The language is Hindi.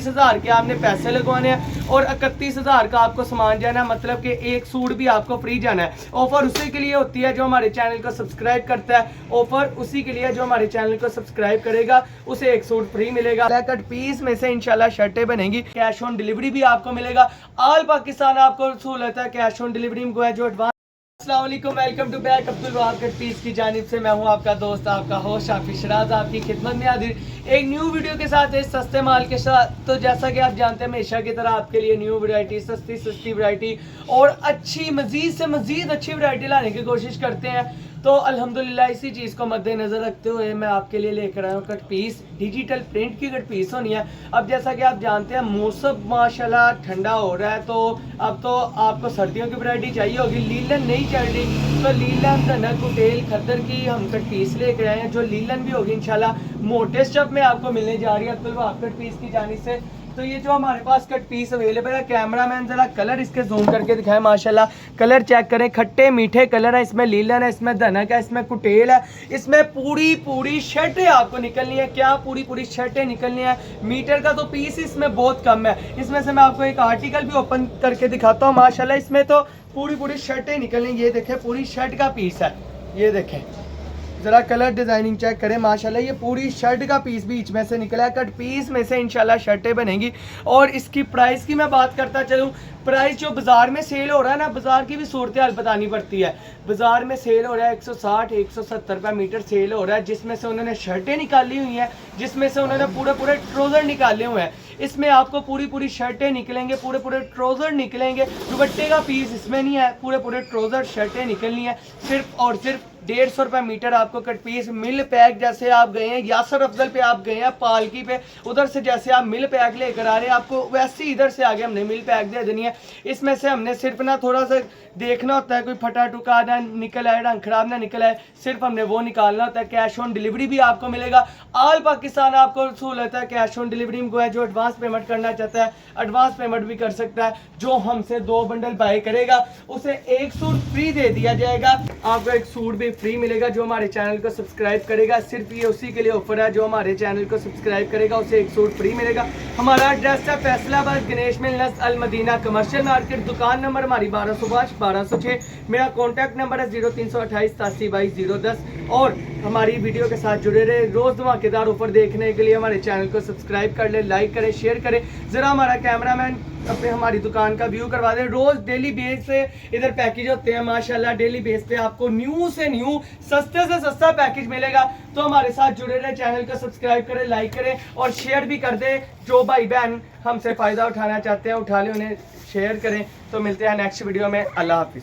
31,000 के आपने पैसे लगवाने हैं और 31,000 का आपको सामान जाना है, मतलब कि एक सूट भी आपको फ्री जाना है। ऑफर उसी के लिए होती है जो हमारे चैनल को सब्सक्राइब करता है, ऑफर उसी के लिए जो हमारे चैनल को सब्सक्राइब करेगा उसे एक सूट फ्री मिलेगा। कट पीस में से इंशाल्लाह शर्टें बनेंगी, कैश ऑन डिलीवरी भी आपको मिलेगा। ऑल पाकिस्तान आपको सहूलत है कैश ऑन डिलीवरी में। जो एडवांस अस्सलाम वालेकुम, welcome to back Abdul Wahab cut piece की जानिब से मैं हूं आपका दोस्त, आपका होस्ट हाफिज शराज, आपकी खिदमत में हाजिर एक न्यू वीडियो के साथ, इस सस्ते माल के साथ। तो जैसा कि आप जानते हैं हमेशा की तरह आपके लिए न्यू वैरायटी, सस्ती वैरायटी और अच्छी मजीद से मजीद अच्छी वैरायटी लाने की कोशिश करते हैं। तो अल्हम्दुलिल्लाह इसी चीज़ को मद्देनज़र रखते हुए मैं आपके लिए लेकर आया हूँ कट पीस। डिजिटल प्रिंट की कट पीस होनी है। अब जैसा कि आप जानते हैं मौसम माशाल्लाह ठंडा हो रहा है, तो अब तो आपको सर्दियों की वैरायटी चाहिए होगी। लीलन नहीं चल रही तो लीलन, धनक, कुटेल, खद्दर की हम कट पीस लेकर आए हैं जो लीलन भी होगी इंशाल्लाह मोटे स्टफ में आपको मिलने जा रही है अब्दुल वहाब कट पीस की जानिब से। तो ये जो हमारे पास कट पीस अवेलेबल है, कैमरा मैन जरा कलर इसके जूम करके दिखाएं। माशाल्लाह कलर चेक करें, खट्टे मीठे कलर है। इसमें लीलन है, इसमें धनक है, इसमें कुटेल है, इसमें पूरी शर्टें आपको निकलनी है। क्या पूरी शर्टें निकलनी है। मीटर का तो पीस इसमें बहुत कम है। इसमें से मैं आपको एक आर्टिकल भी ओपन करके दिखाता हूँ। माशाल्लाह इसमें तो पूरी शर्टें निकलनी। ये देखें पूरी शर्ट का पीस है, ये देखें जरा कलर डिजाइनिंग चेक करें। माशाल्लाह ये पूरी शर्ट का पीस बीच में से निकला है। कट पीस में से इंशाल्लाह शर्टें बनेंगी। और इसकी प्राइस की मैं बात करता चलूँ, प्राइस जो बाजार में सेल हो रहा है ना, बाजार की भी सूरत हाल बतानी पड़ती है। बाजार में सेल हो रहा है 160 170 रुपये मीटर सेल हो रहा है, जिसमें से उन्होंने शर्टें निकाली हुई हैं, जिसमें से उन्होंने पूरे ट्राउजर निकाले हुए हैं। इसमें आपको पूरी शर्टें निकलेंगे, पूरे ट्राउजर निकलेंगे। दुपट्टे का पीस इसमें नहीं है, पूरे ट्राउजर शर्टें निकलनी है। सिर्फ और सिर्फ 150 रुपये मीटर आपको कट पीस। मिल पैक जैसे आप गए हैं यासर अफजल पे, आप गए हैं पालकी पे, उधर से जैसे आप मिल पैक लेकर आ रहे हैं आपको वैसे ही इधर से आगे हमने मिल पैक दे देनी है। इसमें से हमने सिर्फ ना थोड़ा सा देखना होता है कोई फटा टुका ना निकल आए, रंग खराब ना निकल आए, सिर्फ हमने वो निकालना होता है। कैश ऑन डिलीवरी भी आपको मिलेगा। ऑल पाकिस्तान आपको सहूलत है कैश ऑन डिलीवरी में। है जो एडवांस पेमेंट करना चाहता है एडवांस पेमेंट भी कर सकता है। जो हमसे 2 बंडल बाय करेगा उसे एक सूट फ्री दे दिया जाएगा। आपको एक सूट भी फ्री मिलेगा जो हमारे चैनल को सब्सक्राइब करेगा। सिर्फ ये उसी के लिए ऑफर है जो हमारे चैनल को सब्सक्राइब करेगा उसे एक सूट फ्री मिलेगा। हमारा एड्रेस है फैसलाबाद गणेश मिलनस अल मदीना कमर्शियल मार्केट। दुकान नंबर हमारी 1205-1206। मेरा कॉन्टैक्ट नंबर है 0328-8722-010। और हमारी वीडियो के साथ जुड़े रहे। रोज धमाकेदार ऑफर देखने के लिए हमारे चैनल को सब्सक्राइब कर ले, लाइक करें, शेयर करें। जरा हमारा कैमरामैन अपने हमारी दुकान का व्यू करवा दें। रोज डेली बेस से इधर पैकेज होते हैं माशाल्लाह। डेली बेस पे आपको न्यू से न्यू सस्ते से सस्ता पैकेज मिलेगा। तो हमारे साथ जुड़े रहे, चैनल को सब्सक्राइब करें, लाइक करें और शेयर भी कर दें। जो भाई बहन हमसे फायदा उठाना चाहते हैं उठा ले, उन्हें शेयर करें। तो मिलते हैं नेक्स्ट वीडियो में। अल्लाह हाफिज।